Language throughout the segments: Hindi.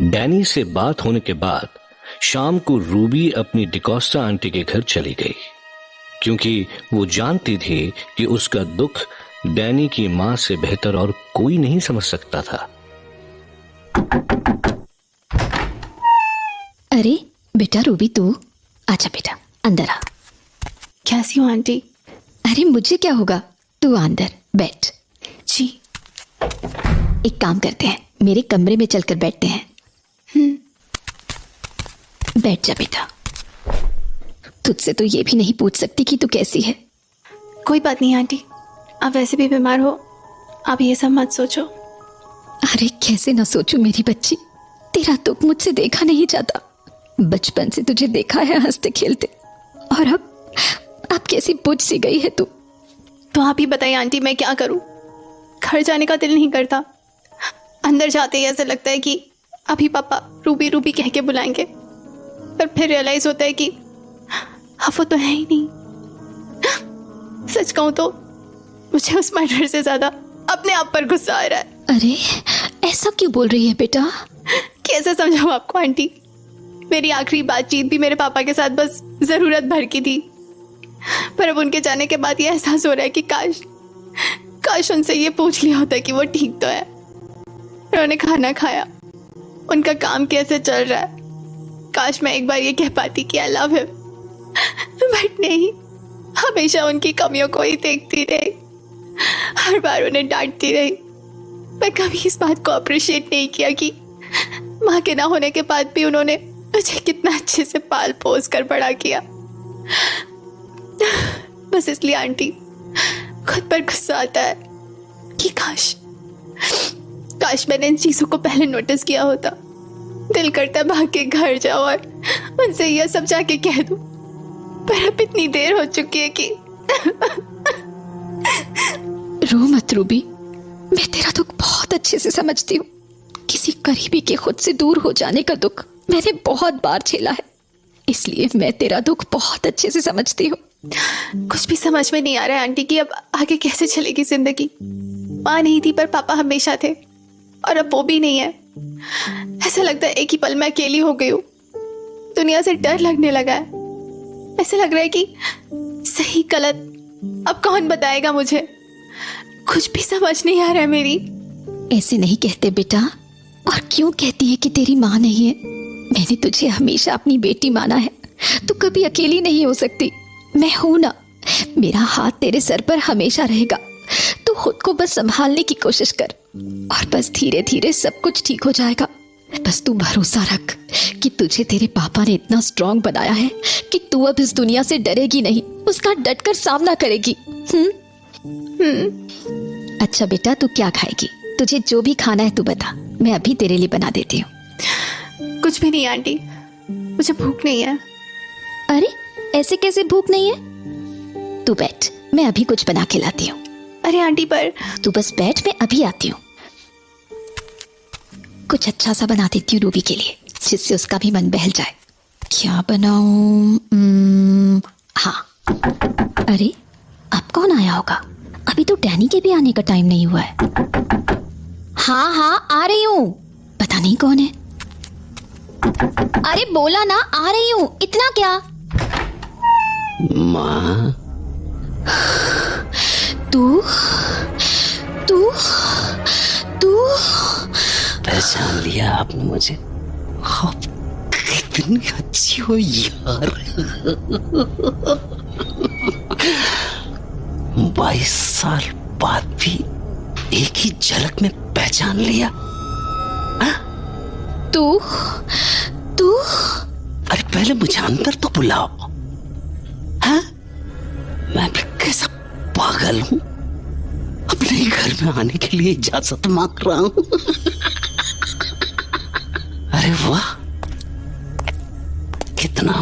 डैनी से बात होने के बाद शाम को रूबी अपनी डिकोस्टा आंटी के घर चली गई, क्योंकि वो जानती थी कि उसका दुख डैनी की मां से बेहतर और कोई नहीं समझ सकता था। अरे बेटा रूबी, तू आजा बेटा, अंदर आ। कैसी हो आंटी? अरे मुझे क्या होगा, तू अंदर बैठ। जी। एक काम करते हैं, मेरे कमरे में चलकर बैठते हैं। बैठ जा बेटा। तुझसे तो ये भी नहीं पूछ सकती कि तू कैसी है। कोई बात नहीं आंटी, आप वैसे भी बीमार हो, आप ये सब मत सोचो। अरे कैसे ना सोचूं मेरी बच्ची, तेरा दुख मुझसे देखा नहीं जाता। बचपन से तुझे देखा है हंसते खेलते, और अब कैसी बुझ सी गई है तू। तो आप ही बताइए आंटी, मैं क्या करूं? घर जाने का दिल नहीं करता। अंदर जाते ही ऐसा लगता है कि अभी पापा रूबी रूबी कह के बुलाएंगे, पर फिर रियलाइज होता है कि अब वो तो है ही नहीं। सच कहूं तो मुझे उस मर्डर से ज्यादा अपने आप पर गुस्सा आ रहा है। अरे ऐसा क्यों बोल रही है बेटा? कैसे समझाऊं आपको आंटी? मेरी आखिरी बातचीत भी मेरे पापा के साथ बस जरूरत भर की थी, पर अब उनके जाने के बाद ये एहसास हो रहा है कि काश उनसे ये पूछ लिया होता कि वो ठीक तो है, उन्होंने खाना खाया, उनका काम कैसे चल रहा है। काश मैं एक बार ये कह पाती कि आई लव हिम, बट नहीं, हमेशा उनकी कमियों को ही देखती रही, हर बार उन्हें डांटती रही। मैं कभी इस बात को अप्रिशिएट नहीं किया कि माँ के ना होने के बाद भी उन्होंने मुझे कितना अच्छे से पाल पोस कर बड़ा किया। बस इसलिए आंटी खुद पर गुस्सा आता है कि काश मैंने इन चीजों को पहले नोटिस किया होता। दिल करता भाग के घर जाओ और उनसे यह सब जाके कह दूं, पर अब इतनी देर हो चुकी है कि रो मत रूबी, मैं तेरा दुख बहुत अच्छे से समझती हूँ। किसी करीबी के खुद से दूर हो जाने का दुख मैंने बहुत बार झेला है, इसलिए मैं तेरा दुख बहुत अच्छे से समझती हूँ। कुछ भी समझ में नहीं आ रहा है आंटी कि अब आगे कैसे चलेगी जिंदगी। माँ नहीं थी पर पापा हमेशा थे, और अब वो भी नहीं है। ऐसा लगता है एक ही पल मैं अकेली हो गई हूँ। दुनिया से डर लगने लगा है। ऐसा लग रहा है कि सही गलत अब कौन बताएगा मुझे। कुछ भी समझ नहीं आ रहा है मेरी। ऐसे नहीं कहते बेटा, और क्यों कहती है कि तेरी माँ नहीं है? मैंने तुझे हमेशा अपनी बेटी माना है, तू कभी अकेली नहीं हो सकती। मैं हूं ना, मेरा हाथ तेरे सर पर हमेशा रहेगा। तू खुद को बस संभालने की कोशिश कर, और बस धीरे धीरे सब कुछ ठीक हो जाएगा। बस तू भरोसा रख कि तुझे तेरे पापा ने इतना स्ट्रांग बनाया है कि तू अब इस दुनिया से डरेगी नहीं, उसका डटकर सामना करेगी। अच्छा बेटा, तू क्या खाएगी? तुझे जो भी खाना है तू बता, मैं अभी तेरे लिए बना देती हूँ। कुछ भी नहीं आंटी, मुझे भूख नहीं है। अरे ऐसे कैसे भूख नहीं है? तू बैठ, मैं अभी कुछ बना के लाती हूँ। अरे आंटी पर तू बस बैठ, मैं अभी आती हूँ। कुछ अच्छा सा बना देती हूँ रूबी के लिए, जिससे उसका भी मन बहल जाए। क्या बनाऊं? हाँ, अरे अब कौन आया होगा? अभी तो डैनी के भी आने का टाइम नहीं हुआ है। हाँ आ रही हूँ। पता नहीं कौन है। अरे बोला ना, आ रही हूँ। इतना क्या? माँ, तू पहचान लिया आपने मुझे? आप कितनी अच्छी हो यार। 22 साल बाद भी एक ही झलक में पहचान लिया। तू अरे पहले मुझे अंदर तो बुलाओ। हाँ, मैं भी कैसा पागल हूं, अपने ही घर में आने के लिए इजाजत मांग रहा हूं। अरे वाह, कितना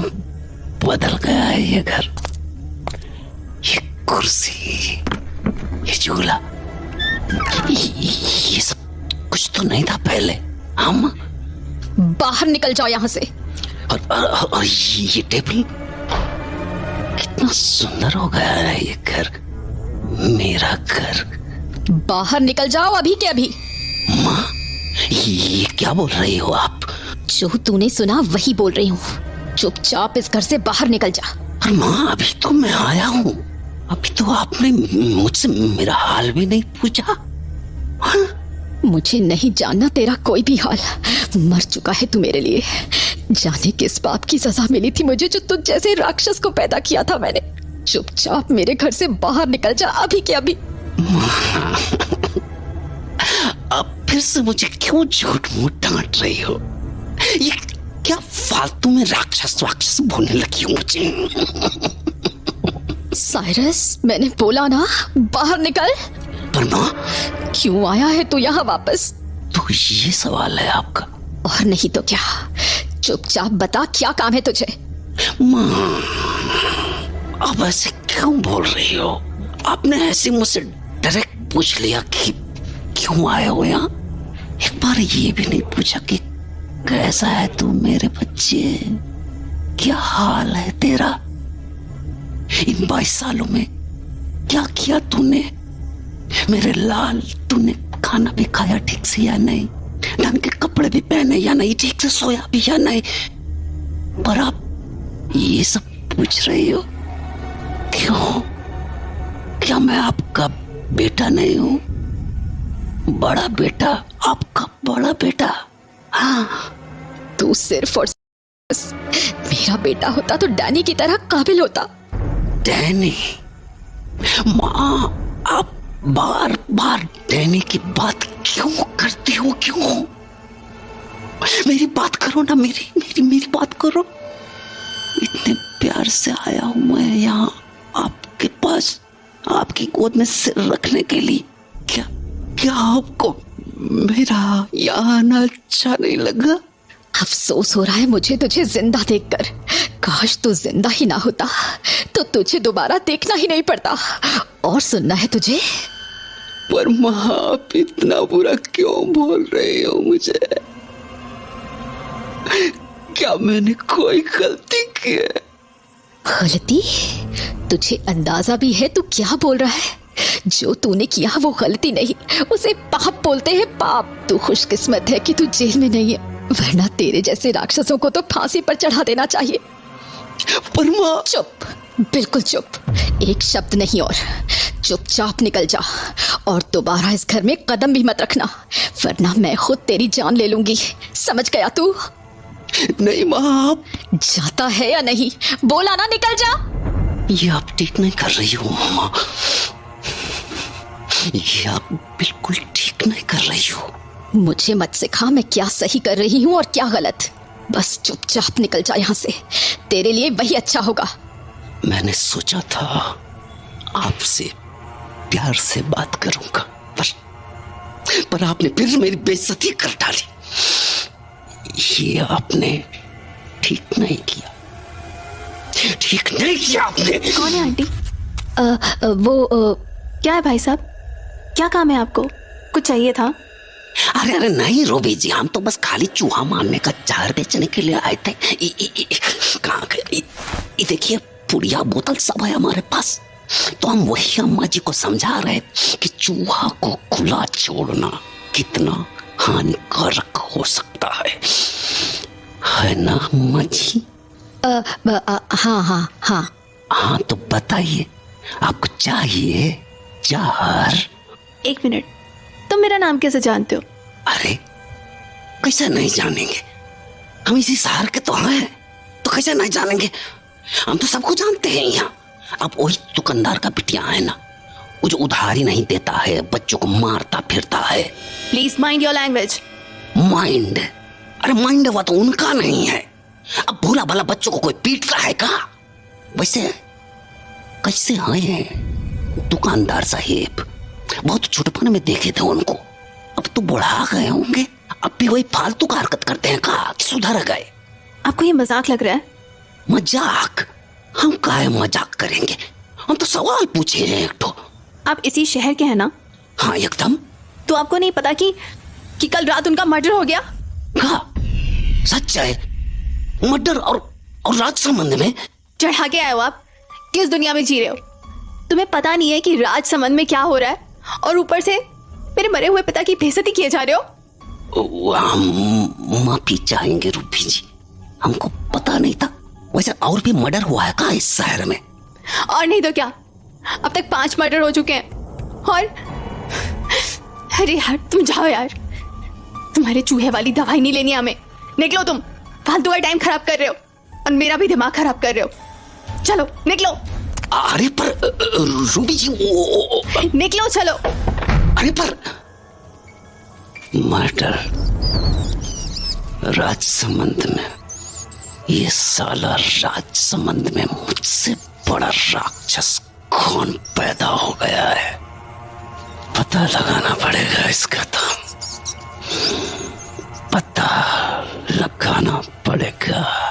बदल गया है ये घर। ये कुर्सी, ये झूला, ये सब कुछ तो नहीं था पहले। हम बाहर निकल जाओ यहाँ से। और ये टेबल, कितना सुंदर हो गया है ये घर, मेरा घर। बाहर निकल जाओ अभी के अभी। माँ, ये क्या बोल रही हो आप? जो तूने सुना वही बोल रही हूँ। चुपचाप इस घर से बाहर निकल जा। अरे माँ, अभी तो मैं आया हूँ, अभी तो आपने मुझसे मेरा हाल भी नहीं पूछा। हाँ? मुझे नहीं जानना तेरा कोई भी हाल। मर चुका है तू मेरे लिए। जाने किस पाप की सजा मिली थी मुझे, जो तुझ जैसे राक्षस को पैदा किया था मैंने। चुपचाप मेरे घर से बाहर निकल जा, अभी के अभी। अब फिर से मुझे क्यों झूठ मूठ डांट रही हो? ये क्या फालतू में राक्षस बोलने लगी हो मुझे? साइरस, मैंने बोला ना बाहर निकल। पर माँ, क्यों आया है तू यहाँ वापस? तो ये सवाल है आपका? और नहीं तो क्या। चुपचाप बता, क्या काम है तुझे? माँ, अब ऐसे क्यों बोल रही हो? आपने ऐसे मुझसे डायरेक्ट पूछ लिया कि क्यों आए हो यहाँ। एक बार ये भी नहीं पूछा कि कैसा है तू मेरे बच्चे, क्या हाल है तेरा? इन 22 सालों में क्या किया तूने मेरे लाल? तूने खाना भी खाया ठीक से या नहीं? ढंग के कपड़े भी पहने या नहीं? ठीक से सोया भी या नहीं? पर आप ये सब पूछ रही हो क्यों? क्या मैं आपका बेटा नहीं हूं? बड़ा बेटा, आपका बड़ा बेटा। हाँ, तू सिर्फ और मेरा बेटा होता तो डैनी की तरह काबिल होता। डैनी? माँ, आप बार बार डैनी की बात क्यों करती हो? क्यों? मेरी बात करो ना, मेरी बात करो। इतने प्यार से आया हूं मैं यहाँ आपके पास, आपकी गोद में सिर रखने के लिए। क्या आपको मेरा यहाँ आना अच्छा नहीं लगा? अफसोस हो रहा है मुझे तुझे जिंदा देखकर। काश तू जिंदा ही ना होता तो तुझे दोबारा देखना ही नहीं पड़ता। और सुनना है तुझे? पर माँ, आप इतना बुरा क्यों बोल रहे हो मुझे? क्या मैंने कोई गलती की है? गलती? तुझे अंदाजा भी है तू क्या बोल रहा है? जो तूने किया वो गलती नहीं, उसे पाप बोलते हैं, पाप। तू खुशकिस्मत है कि तू जेल में नहीं है, वरना तेरे जैसे राक्षसों को तो फांसी पर चढ़ा देना चाहिए। पर माँ। चुप, बिल्कुल चुप। एक शब्द नहीं और। चुपचाप निकल जा और दोबारा इस घर में कदम भी मत रखना, वरना मैं खुद तेरी जान ले लूंगी। समझ गया तू? नहीं माँ। आप जाता है या नहीं? बोला ना, निकल जा। ये आप ठीक नहीं कर रही हो मामा। ये आप बिल्कुल ठीक नहीं कर रही हो। मुझे मत सिखा मैं क्या सही कर रही हूँ और क्या गलत। बस चुपचाप निकल जा यहाँ से, तेरे लिए वही अच्छा होगा। मैंने सोचा था आपसे प्यार से बात करूंगा, पर आपने फिर मेरी बेइज्जती कर डाली। ये आपने ठीक नहीं किया, ठीक नहीं किया आपने। कौन है आंटी? क्या है भाई साहब, क्या काम है आपको? कुछ चाहिए था? अरे नहीं रोबी जी, हम तो बस खाली चूहा मारने का जहर बेचने के लिए आए थे। कहाँ गए? देखिए, पुड़िया बोतल सब है हमारे पास। तो हम वही अम्मा जी को समझा रहे कि चूहा को खुला छोड़ना कितना हानिकारक हो सकता है ना अम्मा जी? हाँ हाँ हाँ। हाँ तो बताइए, आपको चाहिए जहर? एक मिनट, तुम मेरा नाम कैसे जानते हो? अरे कैसे नहीं जानेंगे, हम इसी शहर के तो हैं, तो कैसे नहीं जानेंगे? हम तो सबको जानते हैं यहाँ। अब वही दुकानदार का बिटिया है ना, वो जो उधारी नहीं देता है, बच्चों को मारता फिरता है। Please mind your language. Mind? अरे माइंड हुआ तो उनका नहीं है। अब भोला भाला बच्चों को कोई पीटता है का? वैसे कैसे हैं दुकानदार साहेब? बहुत छोटेपन में देखे थे उनको, अब तो बुढ़ा गए होंगे, अब भी वही फालतू का हरकत करते हैं का? सुधर गए? आपको ये मजाक लग रहा है? मजाक? हम काहे मजाक करेंगे, हम तो सवाल पूछे हैं एक तो। आप इसी शहर के हैं ना? हाँ एकदम। तो आपको नहीं पता कि कल रात उनका मर्डर हो गया? का सच है? मर्डर और राजसमंद में? चढ़ा के आए हो आप? किस दुनिया में जी रहे हो? तुम्हें पता नहीं है कि राजसमंद में क्या हो रहा है, और ऊपर से मेरे मरे हुए पिता की बेइज्जती किए जा रहे हो? हम माफी चाहेंगे रूबी जी, हमको पता नहीं था। वैसे और भी मर्डर हुआ है क्या इस शहर में? और नहीं तो क्या, अब तक 5 मर्डर हो चुके हैं। और अरे यार तुम जाओ यार, तुम्हारे चूहे वाली दवाई नहीं लेनी हमें। निकलो, तुम फालतू का टाइम खराब कर रहे हो और मेरा भी दिमाग खराब कर रहे हो। चलो निकलो। अरे पर रूबी जी निकलो, चलो। अरे पर मर्डर राजसमंद में, ये साला राजसमंद में मुझसे बड़ा राक्षस कौन पैदा हो गया है, पता लगाना पड़ेगा इसका तो, पता लगाना पड़ेगा।